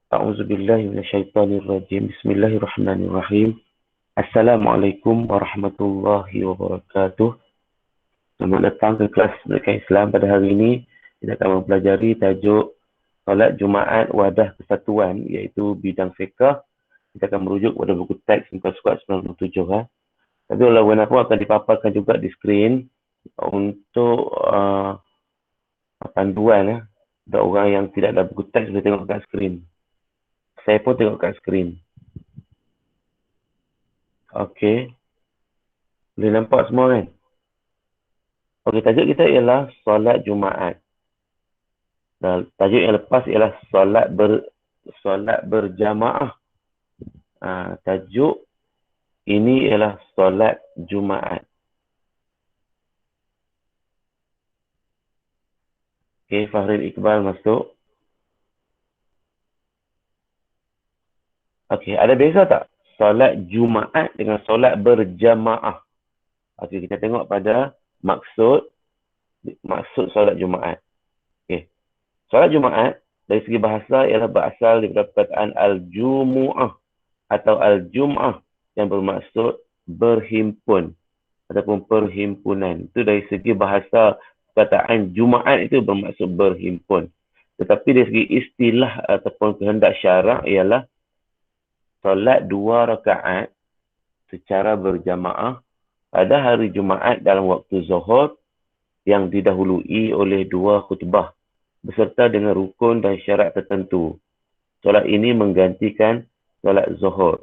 A'udzubillahi minasyaitonirrajim. Bismillahirrahmanirrahim. Assalamualaikum warahmatullahi wabarakatuh. Selamat datang ke kelas Pendidikan Islam pada hari ini. Kita akan mempelajari tajuk Solat Jumaat Wadah Kesatuan, iaitu bidang fiqh. Kita akan merujuk pada buku teks muka surat 97. Tapi walaupun apa akan dipaparkan juga di skrin untuk panduan. Ada orang yang tidak ada buku teks boleh tengok kat skrin. Saya pun tengok kat skrin. Okey. Boleh nampak semua kan? Okey, tajuk kita ialah solat Jumaat. Dan tajuk yang lepas ialah solat berjamaah. Tajuk ini ialah solat Jumaat. Okey, Fahril Iqbal masuk. Okey, ada beza tak? Solat Jumaat dengan solat berjamaah. Okey, kita tengok pada maksud solat Jumaat. Okey. Solat Jumaat dari segi bahasa ialah berasal daripada perkataan al-jumu'ah atau al-jum'ah yang bermaksud berhimpun ataupun perhimpunan. Itu dari segi bahasa perkataan Jumaat itu bermaksud berhimpun. Tetapi dari segi istilah ataupun kehendak syarak ialah solat 2 rakaat secara berjamaah pada hari Jumaat dalam waktu Zuhur yang didahului oleh 2 khutbah beserta dengan rukun dan syarat tertentu. Solat ini menggantikan solat Zuhur.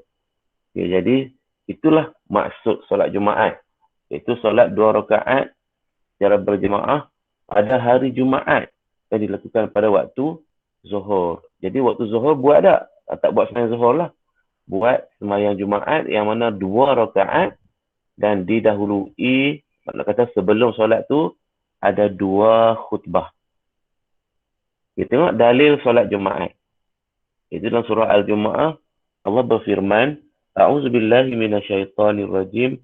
Okay, jadi itulah maksud solat Jumaat, iaitu solat 2 rakaat secara berjamaah pada hari Jumaat yang dilakukan pada waktu Zuhur. Jadi waktu Zuhur buat tak? Tak buat sembahyang Zuhur lah. Buat sembahyang Jumaat yang mana 2 rakaat dan didahului, makna kata sebelum solat tu ada 2 khutbah. Kita tengok dalil solat Jumaat. Itu dalam surah Al-Jumu'ah, Allah berfirman, A'udzubillahi minasyaitonirrajim.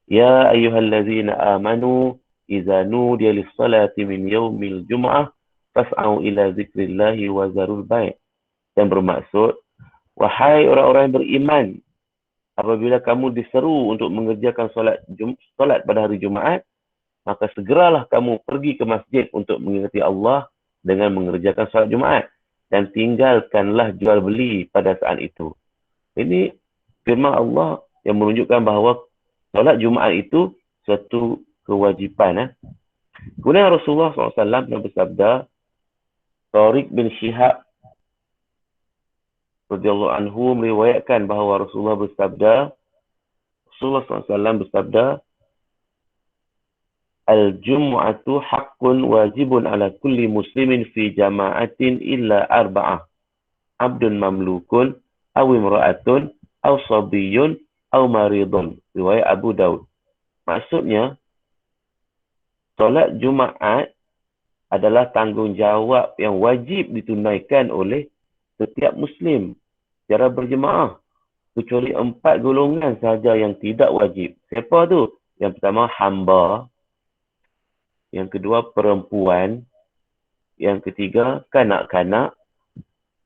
Ya ayyuhallazina amanu idza nudiya lis-salati min yaumil jumu'ah fas'au ila zikrillahi wa zarul bai'. Dan bermaksud, wahai orang-orang yang beriman, apabila kamu diseru untuk mengerjakan solat pada hari Jumaat, maka segeralah kamu pergi ke masjid untuk mengingati Allah dengan mengerjakan solat Jumaat dan tinggalkanlah jual beli pada saat itu. Ini firman Allah yang menunjukkan bahawa solat Jumaat itu suatu kewajipan. Kemudian Rasulullah SAW pernah bersabda, Tariq bin Shihab radhiyallahu anhu meriwayatkan bahawa Rasulullah SAW bersabda, Al-Jum'atu haqqun wajibun ala kulli muslimin fi jama'atin illa arba'ah. Abdun mamlukun, aw imra'atun, aw sabiyyun, aw maridun. Riwayat Abu Daud. Maksudnya, solat Jumaat adalah tanggungjawab yang wajib ditunaikan oleh setiap Muslim secara berjemaah. Kecuali 4 golongan sahaja yang tidak wajib. Siapa tu? Yang pertama, hamba. Yang kedua, perempuan. Yang ketiga, kanak-kanak.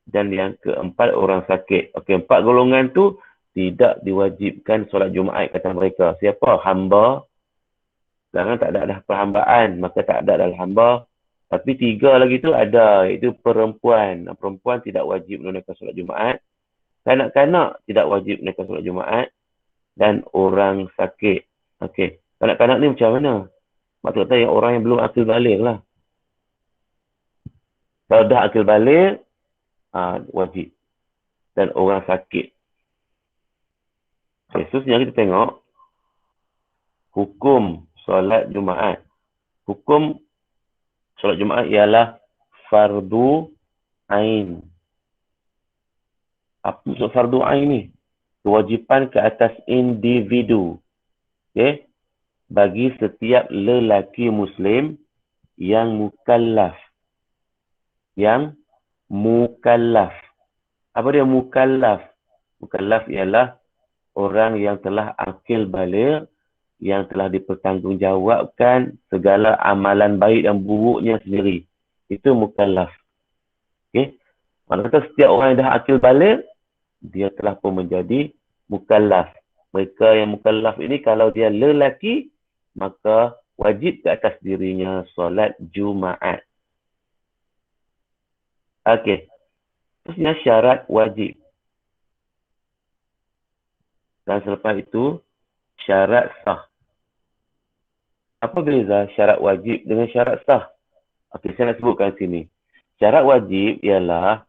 Dan yang keempat, orang sakit. Okey, 4 golongan tu tidak diwajibkan solat Jumaat, kata mereka. Siapa? Hamba. Sekarang tak ada perhambaan, maka tak ada dalam hamba. Tapi 3 lagi tu ada, iaitu perempuan. Perempuan tidak wajib menunaikan solat Jumaat. Kanak-kanak tidak wajib menunaikan solat Jumaat. Dan orang sakit. Okey, kanak-kanak ni macam mana? Maksud kata yang orang yang belum akil balik lah. Kalau dah akil balik, wajib. Dan orang sakit. Khususnya kita tengok hukum solat Jumaat. Hukum solat Jumaat ialah fardu ain. Apa maksud fardu ain ni? Kewajipan ke atas individu. Okey? Bagi setiap lelaki Muslim yang mukallaf. Yang mukallaf. Apa dia mukallaf? Mukallaf ialah orang yang telah akil baligh, yang telah dipertanggungjawabkan segala amalan baik dan buruknya sendiri. Itu mukallaf. Okay? Mana kata setiap orang yang dah akil balik, dia telah pun menjadi mukallaf. Mereka yang mukallaf ini kalau dia lelaki, maka wajib ke atas dirinya solat Jumaat. Okey. Terusnya syarat wajib. Dan selepas itu, syarat sah. Apa beza syarat wajib dengan syarat sah? Okey, saya nak sebutkan sini. Syarat wajib ialah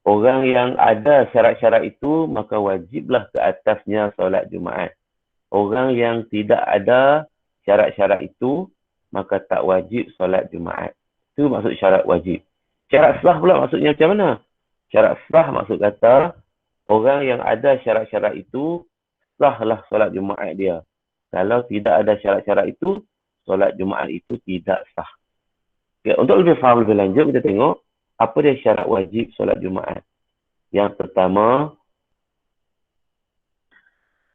orang yang ada syarat-syarat itu, maka wajiblah ke atasnya solat Jumaat. Orang yang tidak ada syarat-syarat itu, maka tak wajib solat Jumaat. Itu maksud syarat wajib. Syarat sah pula maksudnya macam mana? Syarat sah maksud kata, orang yang ada syarat-syarat itu, sahlah solat Jumaat dia. Kalau tidak ada syarat-syarat itu, solat Jumaat itu tidak sah. Okay, untuk lebih faham lebih lanjut, kita tengok apa dia syarat wajib solat Jumaat. Yang pertama,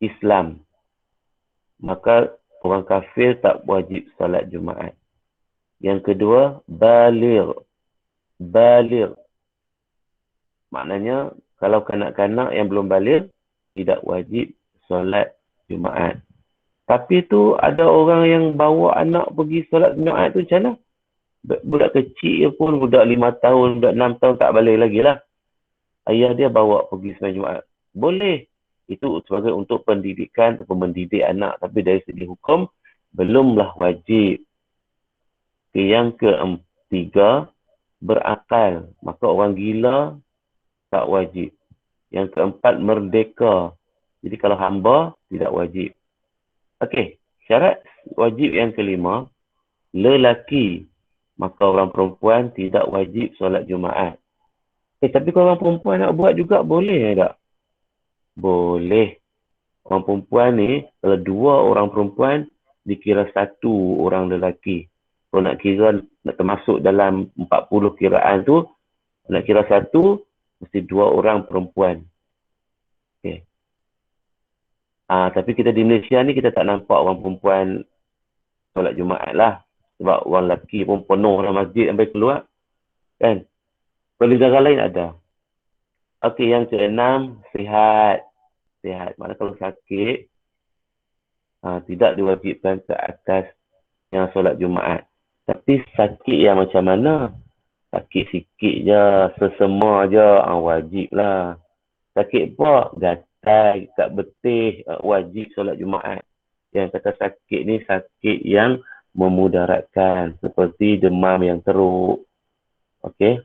Islam. Maka orang kafir tak wajib solat Jumaat. Yang kedua, baligh. Baligh. Maknanya, kalau kanak-kanak yang belum baligh, tidak wajib solat Jumaat. Tapi tu ada orang yang bawa anak pergi solat Jumaat tu macam mana? Budak kecil pun, budak 5 tahun, budak 6 tahun tak balik lagi lah. Ayah dia bawa pergi solat Jumaat. Boleh. Itu sebagai untuk pendidikan atau mendidik anak. Tapi dari segi hukum, belumlah wajib. Yang ketiga, berakal. Maka orang gila tak wajib. Yang keempat, merdeka. Jadi kalau hamba, tidak wajib. Okey, syarat wajib yang kelima, lelaki. Maka orang perempuan tidak wajib solat Jumaat. Tapi kalau orang perempuan nak buat juga, boleh tak? Boleh. Orang perempuan ni, kalau 2 orang perempuan, dikira 1 orang lelaki. Kalau nak kira, nak termasuk dalam 40 kiraan tu, nak kira 1, mesti 2 orang perempuan. Okay. Tapi kita di Malaysia ni, kita tak nampak orang perempuan solat Jumaat lah. Sebab orang lelaki pun penuh dalam masjid sampai keluar. Kan? Kalau negara lain ada. Okey, yang keenam, sihat. Sihat. Maknanya kalau sakit, tidak diwajibkan ke atas yang solat Jumaat. Tapi sakit yang macam mana? Sakit sikit je, sesema je, wajib lah. Sakit apa? Gatal kat betih, wajib solat Jumaat. Yang kata sakit ni sakit yang memudaratkan. Seperti demam yang teruk. Okey?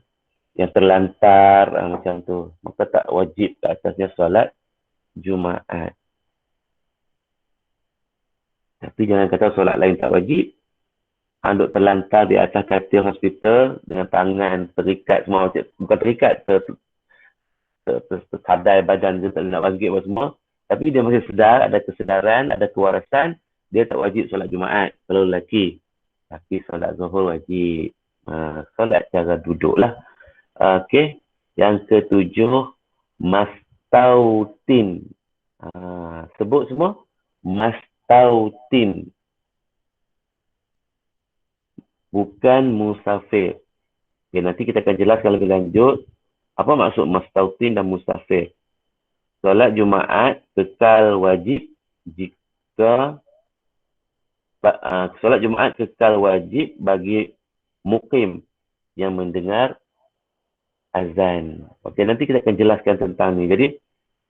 Yang terlantar, macam tu. Maka tak wajib ke atasnya solat Jumaat. Tapi jangan kata solat lain tak wajib. Duk terlantar di atas katil hospital dengan tangan terikat semua. Bukan terikat, tersadai badan dia tak nak bangkit apa semua. Tapi dia masih sedar, ada kesedaran, ada kewarasan. Dia tak wajib solat Jumaat kalau lelaki. Tapi solat Zuhur wajib. Solat cara duduk lah. Okey. Yang ketujuh, mastautin. Sebut semua. Mastautin. Bukan musafir. Okay, nanti kita akan jelaskan lebih lanjut apa maksud mastautin dan musafir. Solat Jumaat kekal wajib jika solat Jumaat kekal wajib bagi mukim yang mendengar azan. Okey, nanti kita akan jelaskan tentang ni. Jadi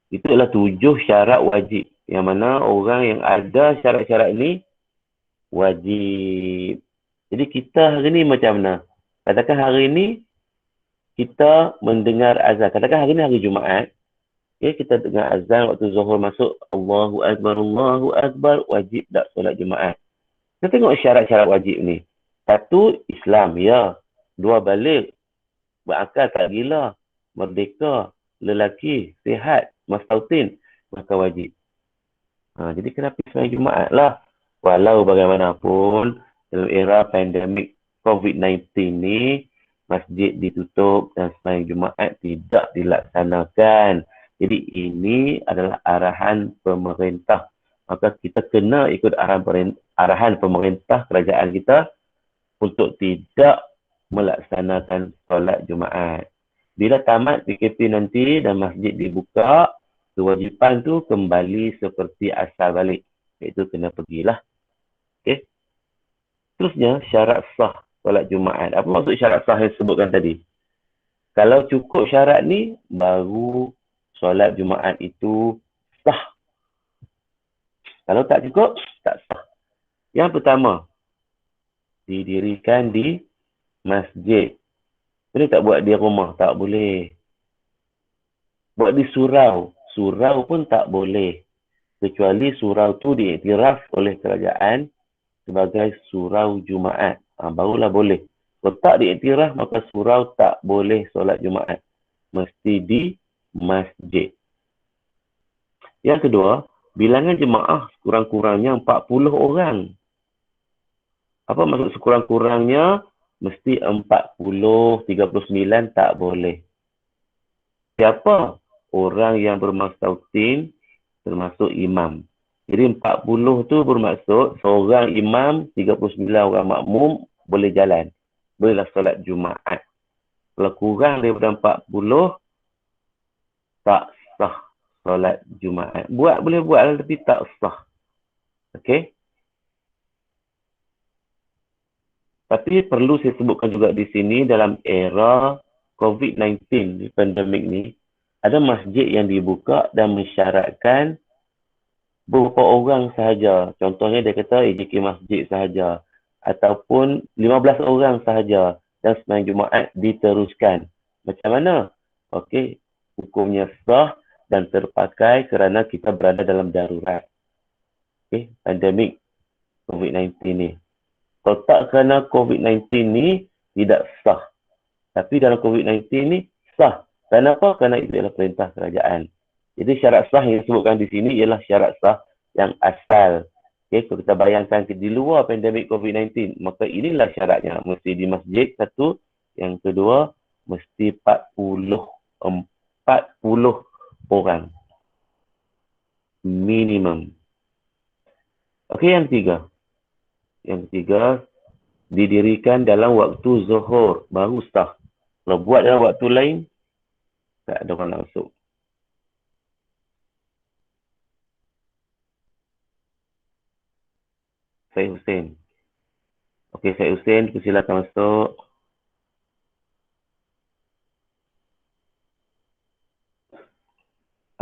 itu adalah 7 syarat wajib. Yang mana orang yang ada syarat-syarat ini wajib. Jadi kita hari ni macam mana? Katakan hari ni kita mendengar azan. Katakan hari ni hari Jumaat. Okay, kita dengar azan waktu Zuhur masuk. Allahu Akbar. Wajib tak solat Jumaat? Kita tengok syarat-syarat wajib ni. 1, Islam. Ya. 2, balik. Berakal tak gila. Merdeka. Lelaki. Sihat. Mastautin. Maka wajib. Jadi kenapa solat Jumaat lah? Walau bagaimanapun, dalam era pandemik COVID-19 ni, masjid ditutup dan sembahyang Jumaat tidak dilaksanakan. Jadi ini adalah arahan pemerintah. Maka kita kena ikut arahan pemerintah kerajaan kita untuk tidak melaksanakan solat Jumaat. Bila tamat PKP nanti dan masjid dibuka, kewajipan tu kembali seperti asal balik. Iaitu kena pergilah. Okay. Terusnya, syarat sah solat Jumaat. Apa maksud syarat sah yang disebutkan tadi? Kalau cukup syarat ni, baru solat Jumaat itu sah. Kalau tak cukup, tak sah. Yang pertama, didirikan di masjid. Boleh tak buat di rumah? Tak boleh. Buat di surau. Surau pun tak boleh. Kecuali surau tu diiktiraf oleh kerajaan sebagai surau Jumaat. Barulah boleh. Kalau tak diiktiraf, maka surau tak boleh solat Jumaat. Mesti di masjid. Yang kedua, bilangan jemaah kurang-kurangnya 40 orang. Apa maksud sekurang-kurangnya? Mesti 40, 39 tak boleh. Siapa orang yang bermastautin termasuk imam. Jadi 40 tu bermaksud seorang imam, 39 orang makmum boleh jalan. Bolehlah solat Jumaat. Kalau kurang daripada 40, tak sah solat Jumaat. Buat boleh buat tapi tak sah. Okey? Tapi perlu saya sebutkan juga di sini dalam era COVID-19, pandemik ni, ada masjid yang dibuka dan mensyaratkan beberapa orang sahaja. Contohnya dia kata AJK masjid sahaja. Ataupun 15 orang sahaja. Dan sembahyang Jumaat diteruskan. Macam mana? Okey, hukumnya sah dan terpakai kerana kita berada dalam darurat. Okey, pandemik COVID-19 ni. Kalau tak kerana COVID-19 ni, tidak sah. Tapi dalam COVID-19 ni, sah. Kenapa? Kerana itu adalah perintah kerajaan. Jadi syarat sah yang disebutkan di sini ialah syarat sah yang asal. Okay, kalau kita bayangkan di luar pandemik COVID-19, maka inilah syaratnya. Mesti di masjid satu. Yang kedua, mesti 40 orang. Minimum. Okey, yang ketiga. Yang ketiga, didirikan dalam waktu zuhur. Baru sah. Kalau buat dalam waktu lain, tak ada orang nak masuk. Syed Hussein. Okey, Syed Hussein, silakan masuk.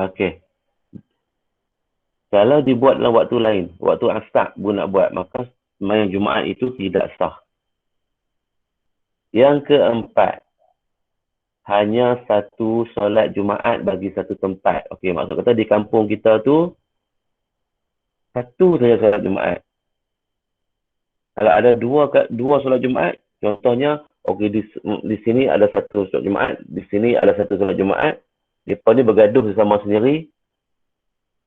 Okey. Kalau dibuat dalam waktu lain, waktu asar pun nak buat, maka sembahyang Jumaat itu tidak sah. Yang keempat, hanya satu solat Jumaat bagi satu tempat. Okey, maksud kata di kampung kita tu, satu saja solat Jumaat. Kalau ada dua solat Jumaat, contohnya, okey di sini ada satu solat Jumaat, di sini ada satu solat Jumaat, mereka ni bergaduh bersama sendiri,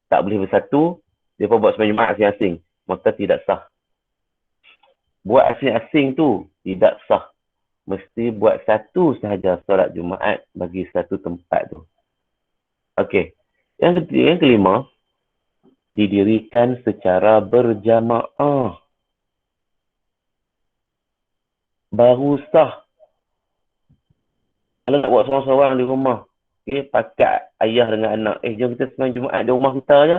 tak boleh bersatu, mereka buat sembahyang Jumaat asing-asing, maka tidak sah. Buat asing-asing tu tidak sah. Mesti buat satu sahaja solat Jumaat bagi satu tempat tu. Okey. Yang kelima, didirikan secara berjamaah. Baru sah. Kalau nak buat seorang-seorang di rumah, okey, pakat ayah dengan anak, jom kita sembahyang Jumaat di rumah kita je.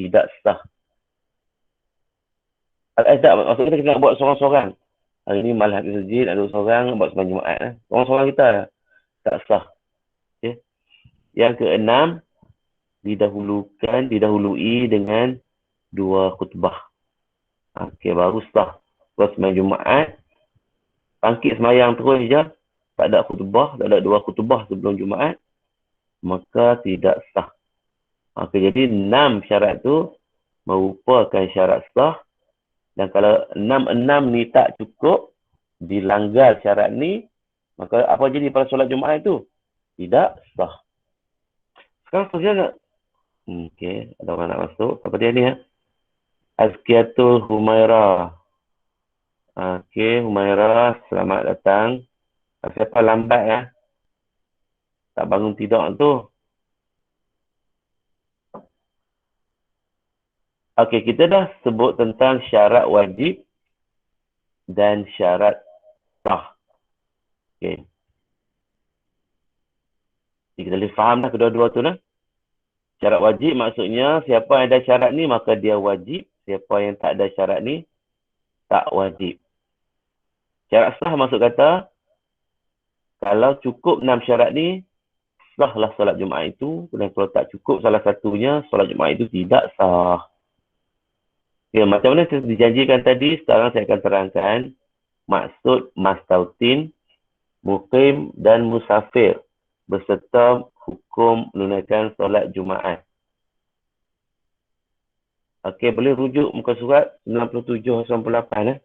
Tidak sah. Tak, maksudnya kita nak buat seorang-seorang. Hari ni malam di masjid, ada seorang buat sembahyang Jumaat. Seorang-seorang kita tak sah. Okay. Yang keenam, didahului dengan dua khutbah. Okey, baru sah. Kalau sembahyang Jumaat, bangkit sembahyang terus je, tak ada khutbah, tak ada dua khutbah sebelum Jumaat, maka tidak sah. Okey, jadi 6 syarat tu merupakan syarat sah. Dan kalau 6 ni tak cukup, dilanggar syarat ni, maka apa jadi pada solat Jumaat itu? Tidak sah. Sekarang seterusnya, okey, ada orang nak masuk. Apa dia ni? Azkiatul Humairah. Okey, Humairah, selamat datang. Siapa lambat ya? Tak bangun tidur tu. Okey, kita dah sebut tentang syarat wajib dan syarat sah. Okey. Kita boleh faham dah kedua-dua tu lah. Syarat wajib maksudnya siapa yang ada syarat ni maka dia wajib. Siapa yang tak ada syarat ni tak wajib. Syarat sah maksud kata kalau cukup 6 syarat ni sahlah solat Jumaat itu. Dan kalau tak cukup salah satunya solat Jumaat itu tidak sah. Ya, macam mana saya dijanjikan tadi, sekarang saya akan terangkan maksud mastautin, muqim dan musafir beserta hukum menunaikan solat Jumaat. Okey, boleh rujuk muka surat 97-98.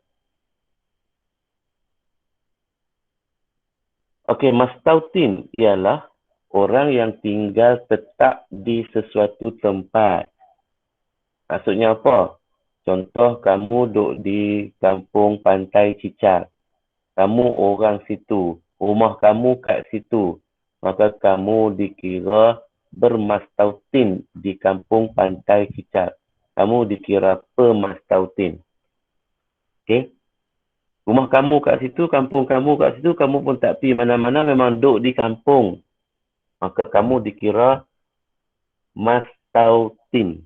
Okey, mastautin ialah orang yang tinggal tetap di sesuatu tempat. Maksudnya apa? Contoh, kamu duduk di kampung Pantai Cicak. Kamu orang situ. Rumah kamu kat situ. Maka kamu dikira bermastautin di kampung Pantai Cicak. Kamu dikira pemastautin. Okey? Rumah kamu kat situ, kampung kamu kat situ, kamu pun tak pergi mana-mana, memang duduk di kampung. Maka kamu dikira mastautin.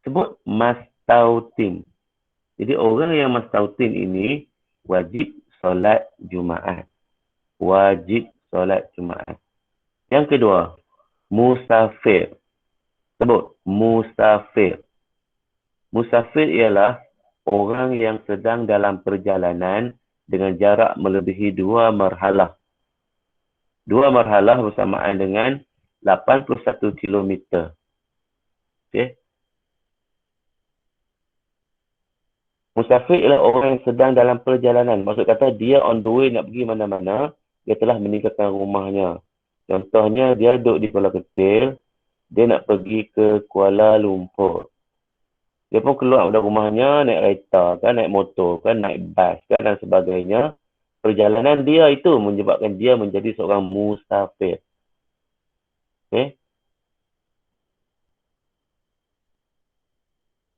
Sebut mastautin. Jadi orang yang mastautin ini wajib solat Jumaat. Wajib solat Jumaat. Yang kedua, musafir. Sebut, musafir. Musafir ialah orang yang sedang dalam perjalanan dengan jarak melebihi 2 marhalah. 2 marhalah bersamaan dengan 81 kilometer. Okey. Musafir ialah orang yang sedang dalam perjalanan. Maksud kata dia on the way nak pergi mana-mana, dia telah meninggalkan rumahnya. Contohnya dia duduk di Kuala Ketil, dia nak pergi ke Kuala Lumpur. Dia pun keluar dari rumahnya naik kereta, kan, naik motor, kan, naik bas, kan, dan sebagainya. Perjalanan dia itu menyebabkan dia menjadi seorang musafir. Okay?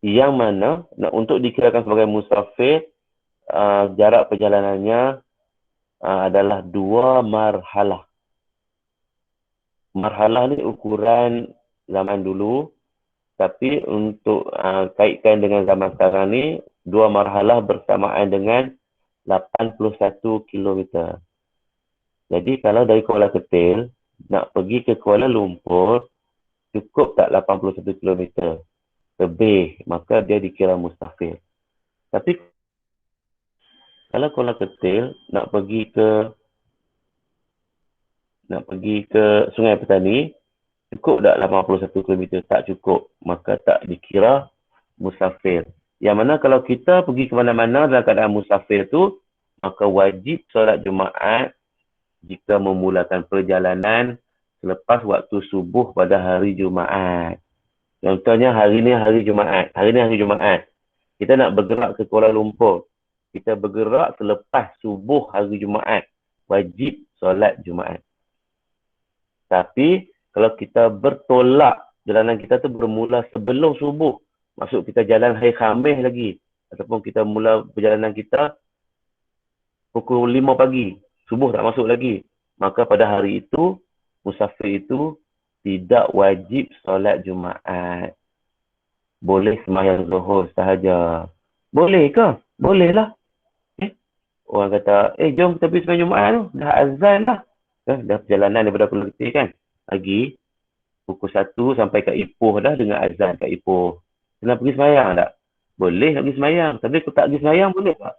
Yang mana untuk dikirakan sebagai musafir, jarak perjalanannya adalah 2 marhalah. Marhalah ni ukuran zaman dulu, tapi untuk kaitkan dengan zaman sekarang ni, 2 marhalah bersamaan dengan 81 kilometer. Jadi kalau dari Kuala Ketil nak pergi ke Kuala Lumpur, cukup tak 81 kilometer? Lebih, maka dia dikira musafir. Tapi kalau Kuala Ketil nak pergi ke Sungai Petani, cukup tak 81 km? Tak cukup, maka tak dikira musafir. Yang mana kalau kita pergi ke mana-mana dalam keadaan musafir tu, maka wajib solat Jumaat jika memulakan perjalanan selepas waktu subuh pada hari Jumaat. Contohnya hari ni hari Jumaat. Kita nak bergerak ke Kuala Lumpur. Kita bergerak selepas subuh hari Jumaat. Wajib solat Jumaat. Tapi kalau kita bertolak, jalanan kita tu bermula sebelum subuh. Maksud kita jalan hari Khamis lagi. Ataupun kita mula perjalanan kita pukul 5 pagi. Subuh tak masuk lagi. Maka pada hari itu, musafir itu tidak wajib solat Jumaat. Boleh sembahyang Zuhur sahaja. Boleh ke? Boleh lah. Orang kata, jom kita pergi sembahyang Jumaat tu. Dah azan dah. Dah perjalanan daripada Kuala Ketil kan. Pagi, pukul 1 sampai kat Ipoh dah dengan azan kat Ipoh. Nak pergi sembahyang tak? Boleh nak pergi sembahyang. Tapi kalau tak pergi sembahyang, boleh tak?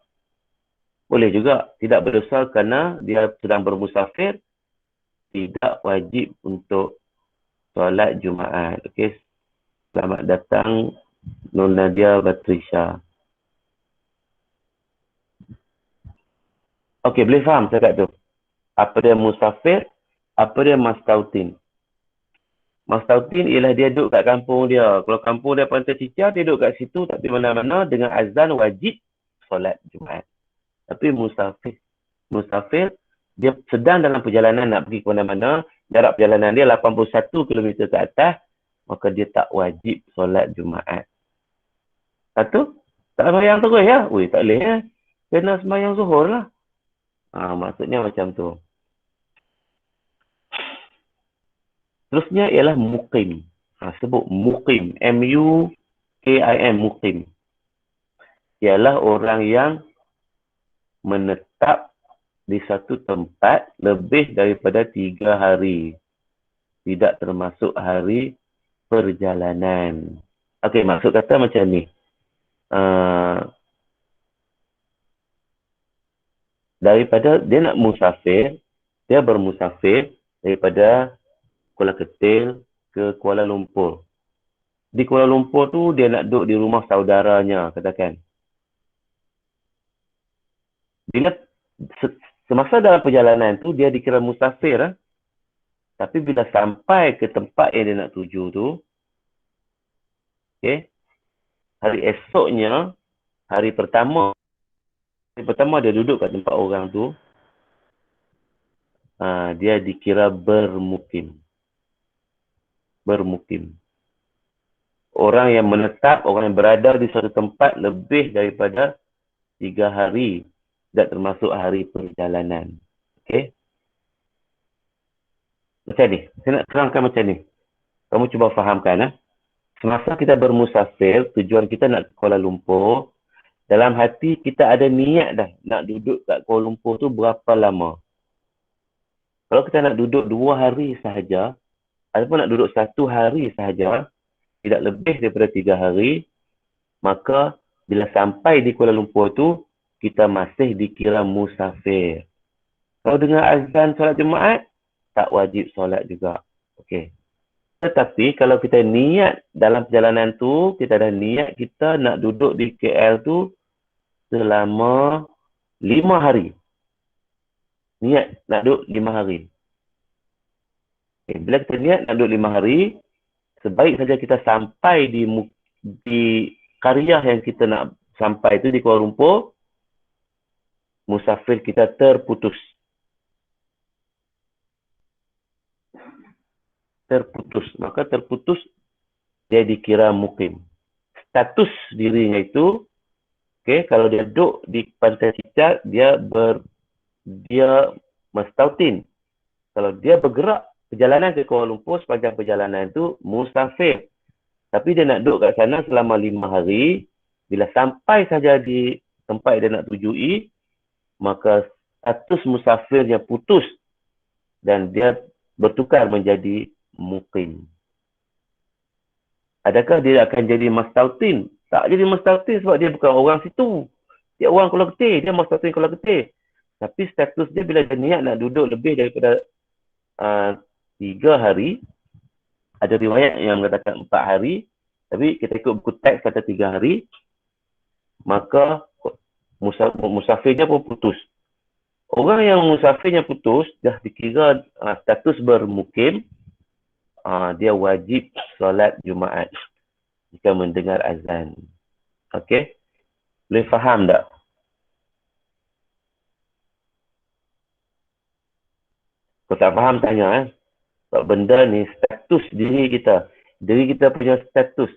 Boleh juga. Tidak berdosa kerana dia sedang bermusafir. Tidak wajib untuk solat Jumaat. Okey. Selamat datang Nur Nadia Batrisha. Okey, boleh faham cakap tu? Apa dia musafir? Apa dia mastautin? Mastautin ialah dia duduk kat kampung dia. Kalau kampung dia Pantai Cicak, dia duduk kat situ tapi mana-mana dengan azan wajib solat Jumaat. Tapi musafir, dia sedang dalam perjalanan nak pergi ke mana-mana, jarak perjalanan dia 81 km ke atas, maka dia tak wajib solat Jumaat. Satu, tak sembahyang terus ya? Tak boleh ya? Kena sembahyang Zuhur lah. Maksudnya macam tu. Seterusnya ialah muqim. Sebut muqim. M-U-K-I-M, muqim. Ialah orang yang menetap di satu tempat lebih daripada 3 hari. Tidak termasuk hari perjalanan. Okey, maksud kata macam ni. Daripada dia nak musafir, dia bermusafir daripada Kuala Ketil ke Kuala Lumpur. Di Kuala Lumpur tu dia nak duduk di rumah saudaranya, katakan. Bila semasa dalam perjalanan tu dia dikira musafir, tapi bila sampai ke tempat yang dia nak tuju tu, okay, hari esoknya, hari pertama dia duduk kat tempat orang tu, dia dikira bermukim. Orang yang menetap, orang yang berada di suatu tempat lebih daripada 3 hari, tidak termasuk hari perjalanan. Okey? Macam ni. Saya nak terangkan macam ni. Kamu cuba fahamkan. Semasa kita bermusafir, tujuan kita nak ke Kuala Lumpur, dalam hati kita ada niat dah nak duduk kat Kuala Lumpur tu berapa lama. Kalau kita nak duduk 2 hari sahaja, ataupun nak duduk 1 hari sahaja, tidak lebih daripada 3 hari, maka bila sampai di Kuala Lumpur tu, kita masih dikira musafir. Kalau dengar azan solat Jumaat, tak wajib solat juga. Okey. Tetapi kalau kita niat dalam perjalanan tu, kita dah niat kita nak duduk di KL tu selama 5 hari. Niat nak duduk 5 hari. Okay. Bila kita niat nak duduk 5 hari, sebaik saja kita sampai di karya yang kita nak sampai tu di Kuala Lumpur, musafir kita terputus. Maka terputus, dia dikira mukim. Status dirinya itu, okay, kalau dia duduk di Pantai Cicak, dia mustautin. Kalau dia bergerak perjalanan ke Kuala Lumpur, sepanjang perjalanan itu musafir. Tapi dia nak duduk kat sana selama 5 hari. Bila sampai saja di tempat dia nak tujui, maka status musafirnya putus dan dia bertukar menjadi muqim. Adakah dia akan jadi mustautin? Tak jadi mustautin sebab dia bukan orang situ. Dia orang Kuala Ketil, dia mustautin Kuala Ketil. Tapi status dia bila dia niat nak duduk lebih daripada 3 hari, ada riwayat yang mengatakan 4 hari, tapi kita ikut buku teks kata 3 hari, maka musafirnya pun putus. Orang yang musafirnya putus, dah dikira status bermukim, dia wajib solat Jumaat jika mendengar azan. Okey? Boleh faham tak? Kalau tak faham, tanya. Sebab benda ni, status diri kita. Diri kita punya status.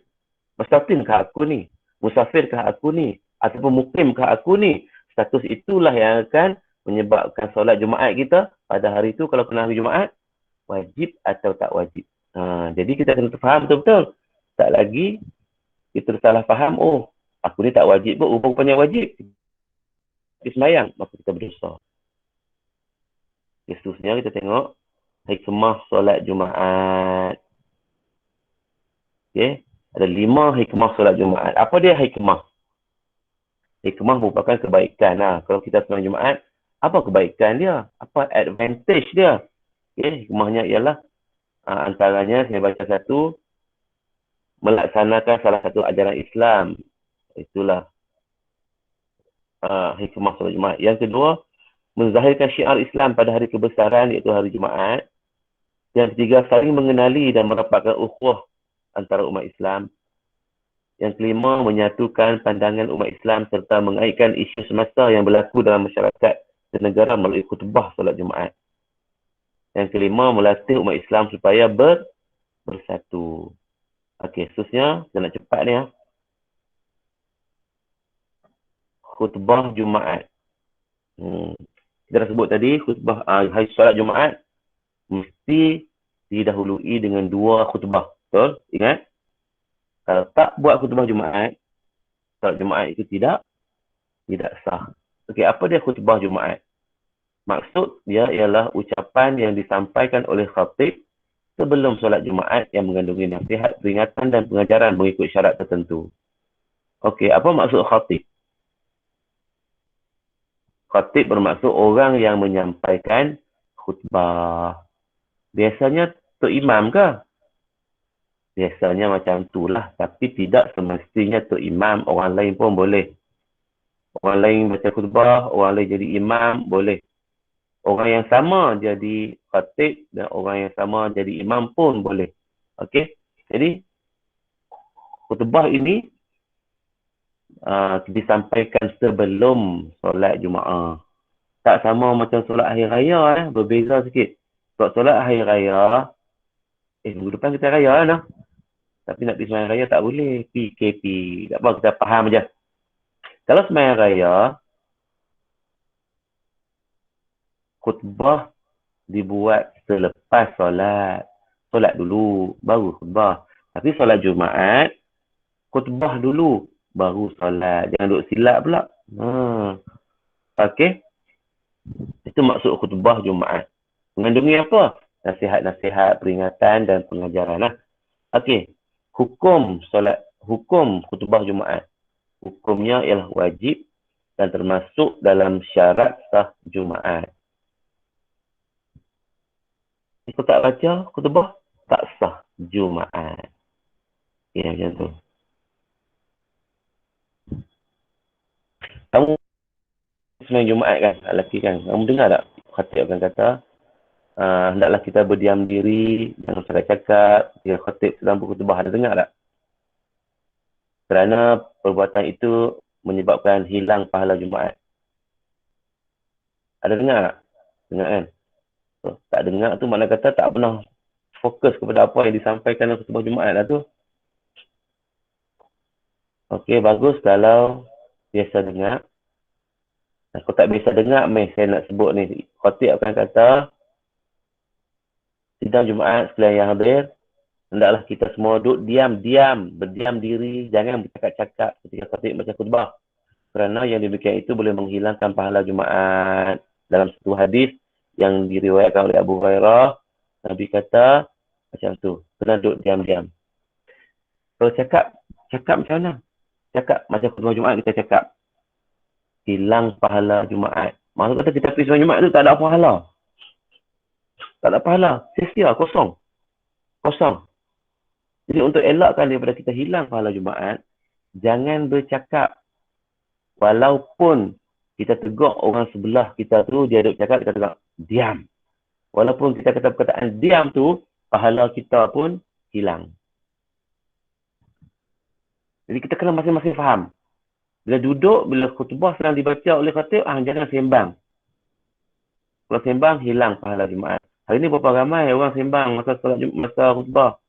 Mustautin-kah aku ni? Musafir-kah aku ni? Ataupun mukim-kah aku ni? Status itulah yang akan menyebabkan solat Jumaat kita pada hari itu, kalau kena hari Jumaat, wajib atau tak wajib. Jadi kita kena faham betul-betul. Tak lagi, kita salah faham, oh, aku ni tak wajib pun, rupanya wajib. Tapi semayang, maka kita berdosa. Seterusnya kita tengok hikmah solat Jumaat. Okay. Ada 5 hikmah solat Jumaat. Apa dia hikmah? Hikmah merupakan kebaikan. Kalau kita solat Jumaat, apa kebaikan dia? Apa advantage dia? Okay. Hikmahnya ialah antaranya, saya baca satu, melaksanakan salah satu ajaran Islam. Itulah hikmah solat Jumaat. Yang kedua, menzahirkan syiar Islam pada hari kebesaran, iaitu hari Jumaat. Yang ketiga, saling mengenali dan merapatkan ukhuwah antara umat Islam. Yang kelima, menyatukan pandangan umat Islam serta mengaitkan isu semasa yang berlaku dalam masyarakat dan negara melalui khutbah solat Jumaat. Yang kelima, melatih umat Islam supaya bersatu. Okey, seterusnya, saya nak cepat ni. Khutbah Jumaat. Kita dah sebut tadi, khutbah hari solat Jumaat mesti didahului dengan 2 khutbah. Betul? Ingat? Kalau tak buat khutbah Jumaat, solat Jumaat itu tidak sah. Okey, apa dia khutbah Jumaat? Maksud dia ialah ucapan yang disampaikan oleh khatib sebelum solat Jumaat yang mengandungi nasihat, peringatan dan pengajaran mengikut syarat tertentu. Okey, apa maksud khatib? Khatib bermaksud orang yang menyampaikan khutbah. Biasanya tok imam ke? Biasanya macam itulah, tapi tidak semestinya tok imam, orang lain pun boleh. Orang lain baca khutbah, orang lain jadi imam, boleh. Orang yang sama jadi khatib dan orang yang sama jadi imam pun boleh. Okey? Jadi, khutbah ini disampaikan sebelum solat Jumaat. Tak sama macam solat Hari Raya, berbeza sikit. Sebab solat Hari Raya, minggu depan kita raya lah. Tapi nak pergi sembahyang raya tak boleh. PKP. Tak apa, kita faham je. Kalau sembahyang raya, khutbah dibuat selepas solat. Solat dulu, baru khutbah. Tapi solat Jumaat, khutbah dulu, baru solat. Jangan duduk silap pula. Okey? Itu maksud khutbah Jumaat. Mengandungi apa? Nasihat-nasihat, peringatan dan pengajaran lah. Okey. Hukum khutbah Jumaat. Hukumnya ialah wajib dan termasuk dalam syarat sah Jumaat. Jika tak baca khutbah, tak sah Jumaat. Ya, macam tu. Kamu sembahyang Jumaat kan, lelaki kan? Kamu dengar tak? Khatib akan kata, hendaklah kita berdiam diri, jangan cakap-cakap, ketika khatib sedang berkhutbah. Ada dengar tak? Kerana perbuatan itu menyebabkan hilang pahala Jumaat. Ada dengar tak? Dengar kan? So, tak dengar tu makna kata tak pernah fokus kepada apa yang disampaikan dalam khutbah Jumaat lah tu. Okey, bagus kalau biasa dengar. Kalau tak biasa dengar, saya nak sebut ni. Khatib akan kata, sidang Jumaat sekalian yang hadir, hendaklah kita semua duduk berdiam diri, jangan bercakap-cakap ketika khatib baca khutbah. Kerana yang demikian itu boleh menghilangkan pahala Jumaat. Dalam satu hadis yang diriwayatkan oleh Abu Hurairah, Nabi kata macam tu, kena duduk diam-diam. Kalau cakap macam mana? Cakap macam khutbah Jumaat kita cakap. Hilang pahala Jumaat. Maksud kata kita pergi sembahyang Jumaat tu tak ada pahala. Tak ada pahala. Sia-sia, kosong. Jadi untuk elakkan daripada kita hilang pahala Jumaat, jangan bercakap. Walaupun kita tegur orang sebelah kita tu, dia duduk cakap, kita tegur, diam. Walaupun kita kata perkataan diam tu, pahala kita pun hilang. Jadi kita kena masing-masing faham. Bila duduk, bila khutbah sedang dibaca oleh khatib, jangan sembang. Kalau sembang, hilang pahala Jumaat. Hari ni berapa ramai orang sembang masa khutbah.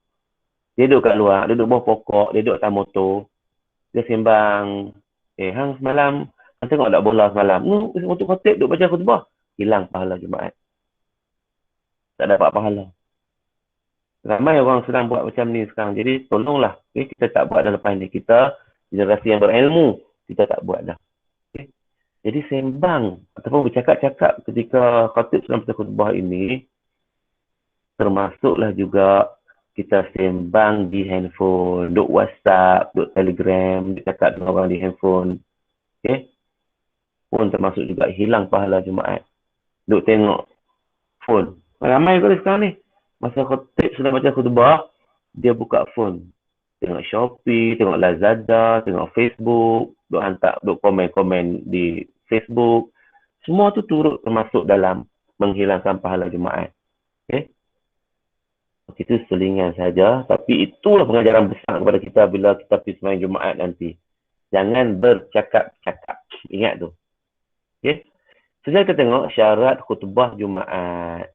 Dia duduk kat luar, dia duduk bawah pokok, dia duduk atas motor. Dia sembang, hang semalam, hang tengok tak bola semalam? Untuk khatib duduk baca khutbah, hilang pahala Jumaat. Tak dapat pahala. Ramai orang sedang buat macam ni sekarang. Jadi tolonglah, kita tak buat dah lepas ni. Kita, generasi yang berilmu, kita tak buat dah. Jadi sembang ataupun bercakap-cakap ketika khatib sedang baca khutbah ini, termasuklah juga kita sembang di handphone, duk WhatsApp, duk Telegram, duk cakap dengan orang di handphone. Pun termasuk juga hilang pahala Jumaat. Duk tengok phone. Ramai kali sekarang ni. Masa khatib sedang baca khutbah, dia buka phone. Tengok Shopee, tengok Lazada, tengok Facebook, duk komen-komen di Facebook. Semua tu turut termasuk dalam menghilangkan pahala Jumaat. Itu selingan saja. Tapi itulah pengajaran besar kepada kita bila kita pergi sembahyang Jumaat nanti. Jangan bercakap-cakap. Ingat tu. Sekarang kita tengok syarat khutbah Jumaat.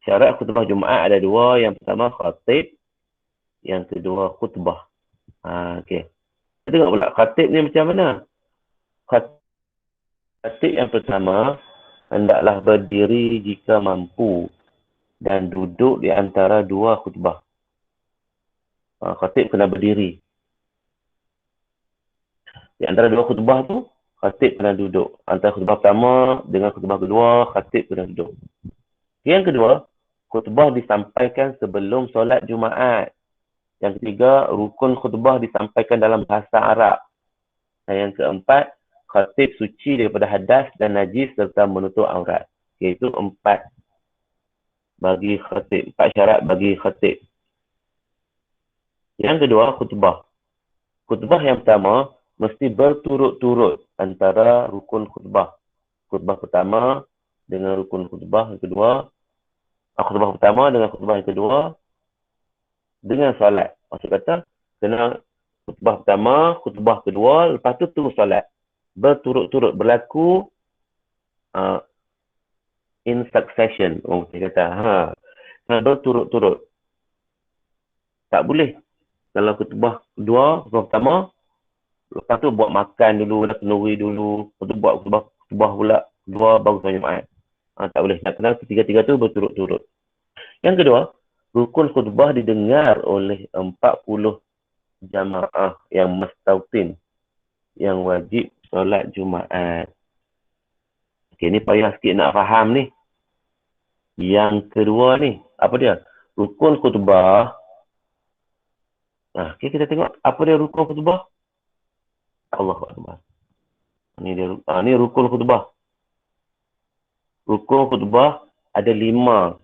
Syarat khutbah Jumaat ada 2. Yang pertama khatib. Yang kedua khutbah. Kita tengok pula khatib ni macam mana. Khatib yang pertama hendaklah berdiri jika mampu. dan duduk di antara dua khutbah. Khatib kena berdiri. Di antara dua khutbah tu, khatib kena duduk. Antara khutbah pertama dengan khutbah kedua, khatib kena duduk. Yang kedua, khutbah disampaikan sebelum solat Jumaat. Yang ketiga, rukun khutbah disampaikan dalam bahasa Arab. Dan yang keempat, khatib suci daripada hadas dan najis serta menutup aurat. Okay, itu empat bagi khatib. Empat syarat bagi khatib. Yang kedua, khutbah. Khutbah yang pertama, mesti berturut-turut antara rukun khutbah. Khutbah pertama dengan rukun khutbah yang kedua. Khutbah pertama dengan khutbah yang kedua dengan solat. Maksud kata, kena khutbah pertama, khutbah kedua, lepas tu terus solat. Berturut-turut berlaku in succession. Orang kata, berturut-turut. Tak boleh. Kalau khutbah kedua, khutbah pertama, lepas tu buat makan dulu, dah kenduri dulu, lepas tu buat khutbah pula, kedua baru solat Jumaat. Tak boleh. Nak kenal ketiga-tiga tu berturut-turut. Yang kedua, rukun khutbah didengar oleh 40 jamaah yang mustautin, yang wajib solat Jumaat. Okay, ni payah sikit nak faham ni. Yang kedua ni, apa dia? Rukun khutbah. Okay, kita tengok apa dia rukun khutbah. Allahu Akbar. Ni rukun khutbah. Rukun khutbah ada 5.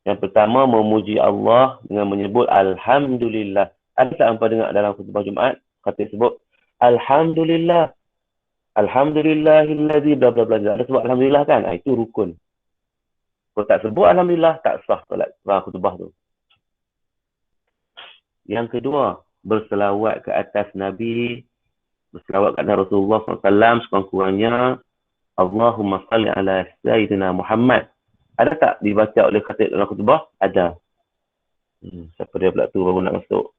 Yang pertama, memuji Allah dengan menyebut Alhamdulillah. Ada tak hampa dengar dalam khutbah Jumaat? Kata sebut Alhamdulillah. Alhamdulillahilladzi bla bla bla. Ada sebut Alhamdulillah kan? Itu rukun. Kalau tak sebut Alhamdulillah, tak sah solat khutbah tu. Yang kedua, berselawat ke atas Nabi. Berselawat ke atas Rasulullah SAW sekurang-kurangnya. Allahumma salli ala Sayyidina Muhammad. Ada tak dibaca oleh khatib dalam khutbah? Ada. Siapa dia pula tu baru nak masuk?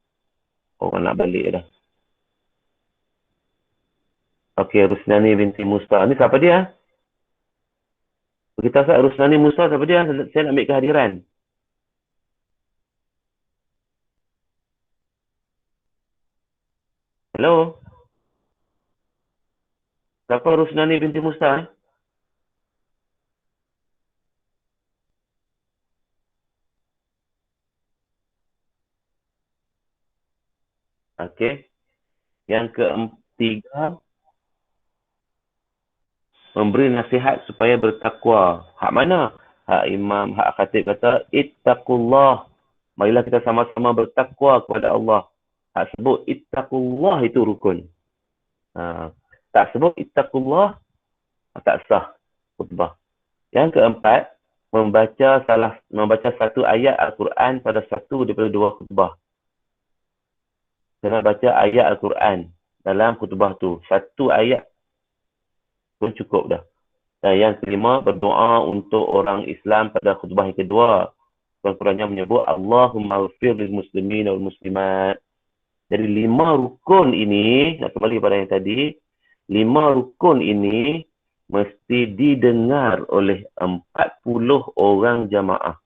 Orang nak balik dah. Okey, Rusnani binti Musa. Ni siapa dia? Kita saat Rusnani Musa siapa dia? Saya nak ambil kehadiran. Hello? Siapa Rusnani binti Musa? Okey. Yang ketiga, memberi nasihat supaya bertakwa. Hak mana? Hak imam, hak khatib kata, ittaqullah. Marilah kita sama-sama bertakwa kepada Allah. Hak sebut ittaqullah itu rukun. Tak sebut ittaqullah, tak sah khutbah. Yang keempat, membaca satu ayat Al-Quran pada satu daripada dua khutbah. Kena baca ayat Al-Quran dalam khutbah tu. Satu ayat pun cukup dah. Dan yang kelima, berdoa untuk orang Islam pada khutbah yang kedua. Kurang-kurangnya menyebut Allahumma ghafir lil muslimin wal muslimat. Jadi 5 rukun ini, nak kembali pada yang tadi, 5 rukun ini mesti didengar oleh 40 orang jamaah.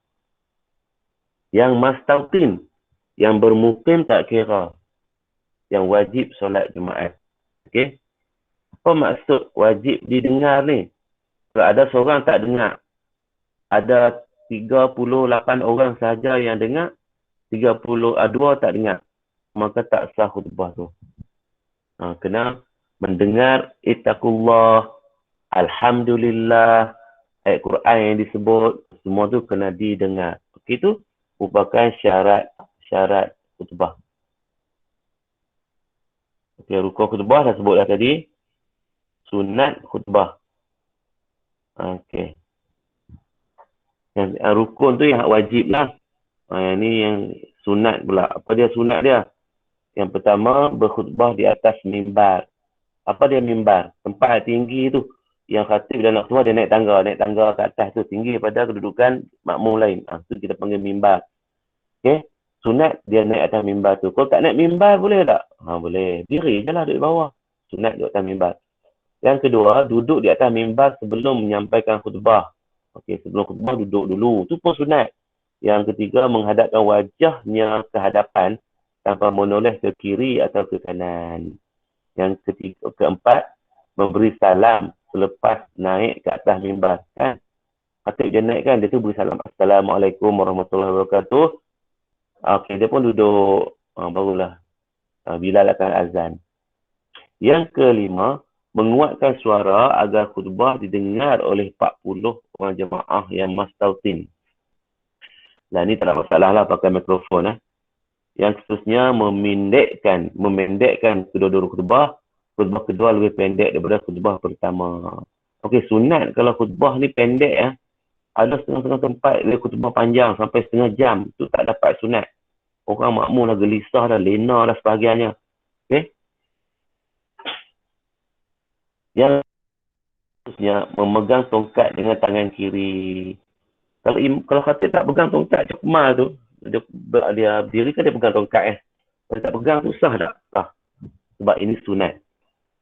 Yang mastautin, yang bermukim tak kira, yang wajib solat Jumaat. Okey? Apa maksud wajib didengar ni? Kalau ada seorang tak dengar, ada 38 orang sahaja yang dengar, 32 tak dengar, maka tak sah khutbah tu. Kena mendengar ittaqullah, Alhamdulillah, ayat Quran yang disebut, semua tu kena didengar. Okey, tu merupakan syarat khutbah. Okey, rukun khutbah dah sebut dah tadi. Sunat khutbah. Okey. Yang rukun tu yang wajib lah. Yang ni yang sunat pula. Apa dia sunat dia? Yang pertama, berkhutbah di atas mimbar. Apa dia mimbar? Tempat tinggi tu. Yang khatib dan nak khutbah dia naik tangga ke atas tu. Tinggi daripada kedudukan makmum lain. Tu kita panggil mimbar. Okey. Sunat dia naik atas mimbar tu. Kalau tak naik mimbar boleh tak? Boleh. Diri je lah duduk di bawah. Sunat duduk atas mimbar. Yang kedua, duduk di atas mimbar sebelum menyampaikan khutbah. Okey, sebelum khutbah duduk dulu. Itu pun sunat. Yang ketiga, menghadapkan wajahnya ke hadapan tanpa menoleh ke kiri atau ke kanan. Yang ketiga, keempat, memberi salam selepas naik ke atas mimbar. Kan? Khatib dia naik kan, dia tu beri salam. Assalamualaikum warahmatullahi wabarakatuh. Okey, dia pun duduk. Barulah Bilal akan azan. Yang kelima, menguatkan suara agar khutbah didengar oleh 40 orang jemaah yang mastautin. Nah, ini tak ada masalah lah pakai mikrofon. Yang seterusnya, memendekkan kedua-dua khutbah. Khutbah kedua lebih pendek daripada khutbah pertama. Okey, sunat kalau khutbah ni pendek ada setengah-setengah tempat dia khutbah panjang sampai setengah jam. Tu tak dapat sunat. Orang makmum dah gelisah dah, lena dah sebagainya. Okey. Yang seterusnya, memegang tongkat dengan tangan kiri. Kalau khatib tak pegang tongkat cekmal tu, dia berdiri kan dia pegang tongkat. Kalau tak pegang susah tak? Sebab ini sunat.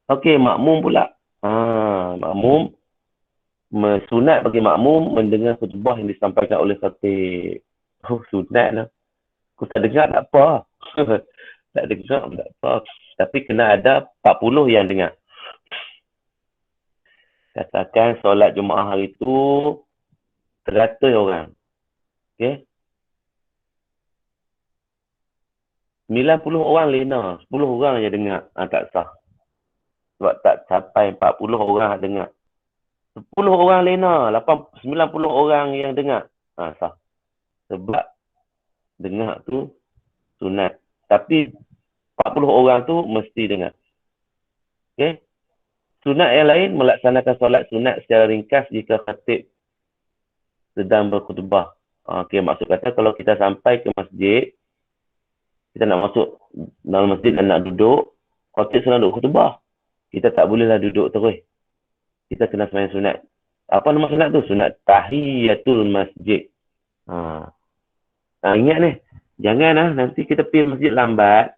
Okey, makmum pula. Makmum, sunat bagi makmum mendengar khutbah yang disampaikan oleh khatib. Sunat lah. Aku tak dengar tak apa. Tak dengar tak apa. Tapi kena ada 40 yang dengar. Katakan solat Jumaat hari tu 100 orang. Okey. 90 orang lena. 10 orang je dengar. Tak sah. Sebab tak sampai 40 orang dengar. 10 orang lena. 90 orang yang dengar. Sah. Sebab dengar tu sunat. Tapi 40 orang tu mesti dengar. Okey. Sunat yang lain, melaksanakan solat sunat secara ringkas jika khatib sedang berkhutbah. Okey, maksud kata kalau kita sampai ke masjid, kita nak masuk dalam masjid dan nak duduk, khatib sedang duduk khutbah. Kita tak bolehlah duduk terus. Kita kena sembahyang sunat. Apa nama sunat tu? Sunat tahiyatul masjid. Ingat ni, jangan nanti kita pergi masjid lambat,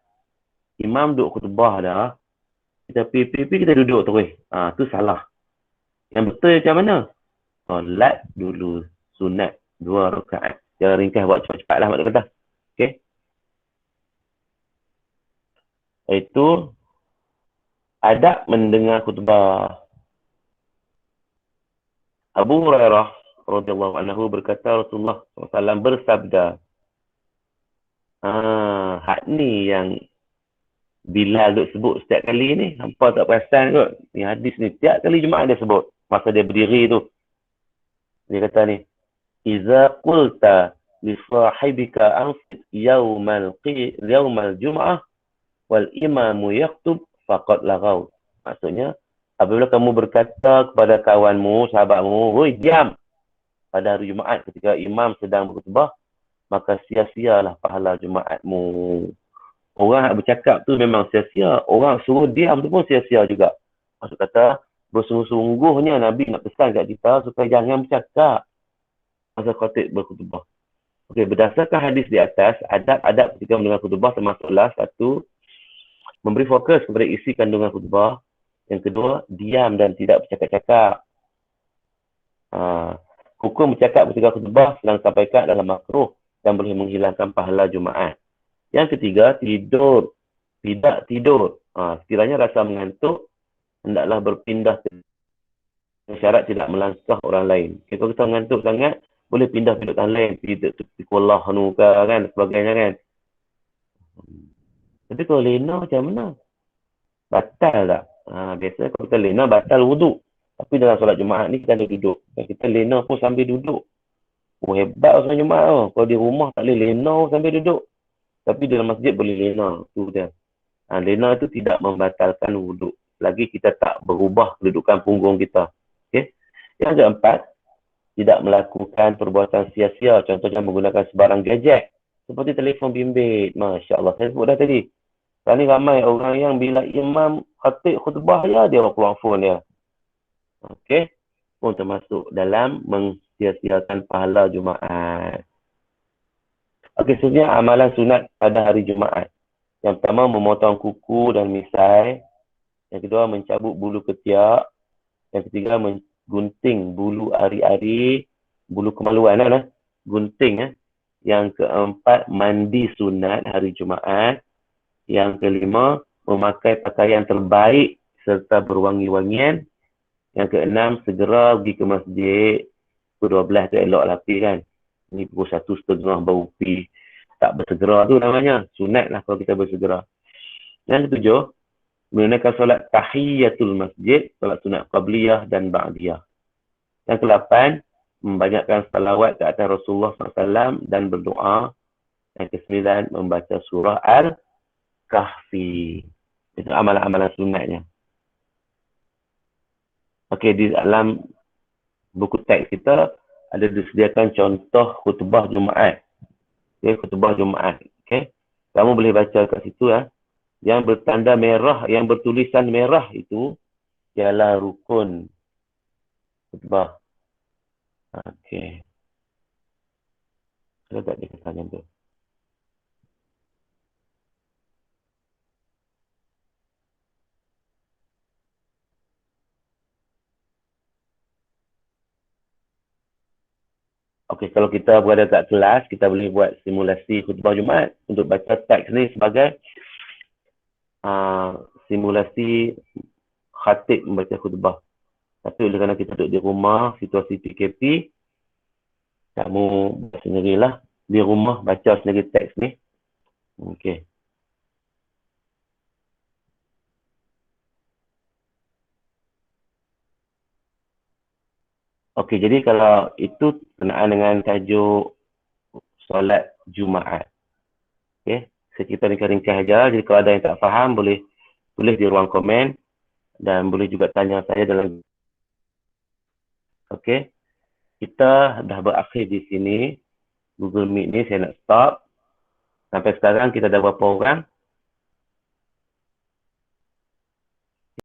imam duduk khutbah dah, kita pergi kita duduk terus. Tu salah. Yang betul macam mana? Solat dulu sunat 2 rakaat. Jangan ringkas buat cepat-cepat lah mak kata. Okey. Itu adab mendengar khutbah. Abu Hurairah radhiyallahu anhu berkata Rasulullah SAW bersabda. Hak ni yang Bilal duk sebut setiap kali ni. Hampa tak perasan kot. Ni hadis ni tiap kali Jumaat dia sebut. Masa dia berdiri tu. Dia kata ni. Iza qulta li sahibika anfit yawmal jum'ah wal imamu yaktub faqad lagaw. Maksudnya, apabila kamu berkata kepada kawanmu, sahabatmu, "Hoi, diam!" pada hari Jumaat ketika imam sedang berkhutbah, maka sia-sialah pahala Jumaatmu. Orang yang bercakap tu memang sia-sia. Orang suruh diam tu pun sia-sia juga. Maksud kata, bersungguh-sungguhnya Nabi nak pesan kat kita supaya jangan bercakap masa khatib berkhutbah. Okey, berdasarkan hadis di atas, adab-adab ketika mendengar khutbah termasuklah satu, memberi fokus kepada isi kandungan khutbah. Yang kedua, diam dan tidak bercakap-cakap. Hukum bercakap ketika khutbah sedang sampaikan adalah makruh dan boleh menghilangkan pahala Jumaat. Yang ketiga, tidur. Tidak tidur. Sekiranya rasa mengantuk, hendaklah berpindah ke syarat tidak melangkah orang lain. Kalau kita mengantuk sangat, boleh pindah duduk tangan lain. Tidak sekolah kan, sebagainya kan. Tapi kalau lena macam mana? Batal tak? Biasanya kalau kita lena, batal wuduk. Tapi dalam solat Jumaat ni kita ada duduk. Kita lena pun sambil duduk. Hebat solat Jumaat tu. Kalau di rumah tak boleh lena sambil duduk. Tapi dalam masjid boleh lena. Tu dia. Lena tu tidak membatalkan wuduk. Lagi kita tak berubah kedudukan punggung kita. Okay? Yang keempat, tidak melakukan perbuatan sia-sia. Contohnya menggunakan sebarang gadget. Seperti telefon bimbit. Masya Allah. Saya sebut dah tadi. Sekarang ni ramai orang yang bila imam khatib khutbah dia keluar phone dia. Okey. Pun termasuk dalam mensia-siakan pahala Jumaat. Okey, sebenarnya amalan sunat pada hari Jumaat. Yang pertama, memotong kuku dan misai. Yang kedua, mencabut bulu ketiak. Yang ketiga, menggunting bulu ari-ari. bulu kemaluan lah. Gunting. Yang keempat, mandi sunat hari Jumaat. Yang kelima, memakai pakaian terbaik serta berwangi-wangian. Yang keenam, segera pergi ke masjid. Pukul 12 tu eloklah pergi kan. Ni pukul 1:30 baru pergi. Tak bersegera tu namanya. Sunat lah kalau kita bersegera. Yang ketujuh, menunaikan solat tahiyatul masjid, solat sunat qabliyah dan ba'diyah. Yang ke-8, membanyakkan salawat ke atas Rasulullah SAW dan berdoa. Yang ke-9, membaca surah Al-Kahfi. Itu amalan-amalan sunatnya. Okey, di dalam buku teks kita ada disediakan contoh khutbah Jumaat. Okay, khutbah Jumaat. Okay. Kamu boleh baca kat situ ya. Yang bertanda merah, yang bertulisan merah itu ialah rukun khutbah. Okey. Ada tak dia kata tu? Okey, kalau kita berada kat kelas, kita boleh buat simulasi khutbah Jumaat untuk baca teks ni sebagai simulasi khatib membaca khutbah. Tapi oleh kerana kita duduk di rumah, situasi PKP, kamu sendirilah di rumah baca sendiri teks ni. Okey. Okey, jadi kalau itu berkenaan dengan tajuk solat Jumaat. Okey, kita ringkas aja. Jadi kalau ada yang tak faham, boleh tulis di ruang komen dan boleh juga tanya saya dalam. Okey, kita dah berakhir di sini. Google Meet ni saya nak stop. Sampai sekarang kita dah berapa orang?